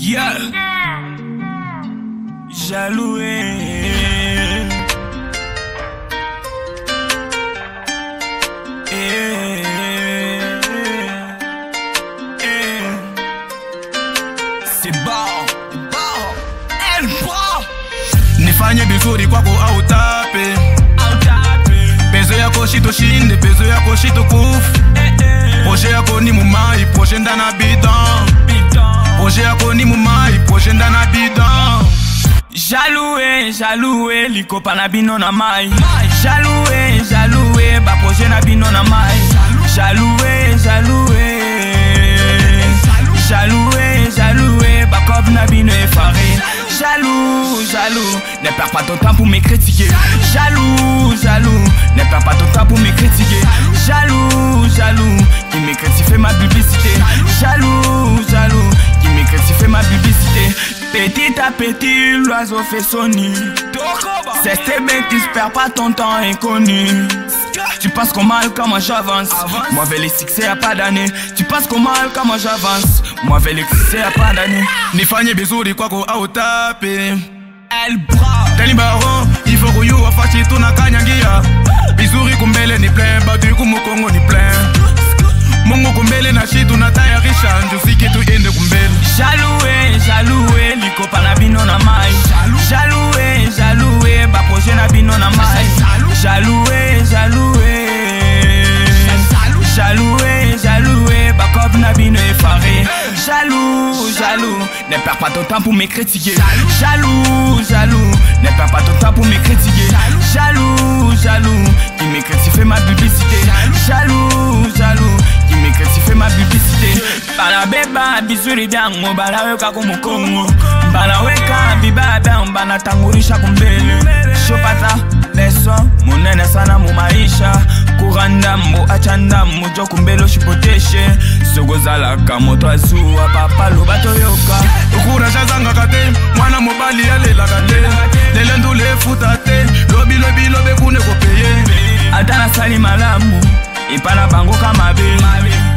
Yeah. Jaloux. C'est bon. Elle prend. Nifanye vizuri kwako au tape. Bezo yako shito shinde, bezo yako shito kufu. Projet yako ni mumai, projet ndana bidon. Projet yako ni mumai, projet ndana bidon. Jaloué, liko pa na bino na mai. Jaloué, ba projet na bino na mai. Jaloué, ba kob na bino effaré. Jaloux, ne perds pas ton temps pour me critiquer. Jaloux, ne perds pas ton temps pour me critiquer. Jaloux, qui me critique fait ma publicité. Jaloux, qui me critique fait ma publicité. Petit à petit, l'oiseau fait son nid. C'est tes mecs qui ne perdent pas ton temps inconnu. Tu penses qu'on mal comment j'avance. Moi avec les succès à pas d'année. Tu penses qu'on mal comment j'avance. Moi avec les succès à pas d'année. Nifanye bizuri kwako au tape. Elle bra Tani baron, il faut que you afachi tuna kanyangia. Bizuri kumbele ni plein, badu kumukongo ni plein. Mongo kumbele na shitu na tayarisha. Njusiki tu ende kumbele. Jaloué, liko pa na bino na mai. Jaloué, ba projet na bino na mai. Jaloué, ba kob na bino effaré. Jaloux, ne perds pas ton temps pour me critiquer. Jaloux, ne perds pas ton temps pour me critiquer. Jaloux, qui me critique fait ma publicité. Jaloux, qui me critique fait ma publicité. Bana beba bizuri byango bana weka kumukongo. Bana weka biba byango bana tangurisha kumbele. Shopata leso munene sana mu maisha. Kuranda mbo achanda mujo kumbelo shipoteshe. Sogozala kamoto azuwa papa lobato yoka. Ukuraja zanga kate mwana mobali yalela kate. Lele ndule futa te lobi kune kopeye. Atana sali malamu ipana bango kama be.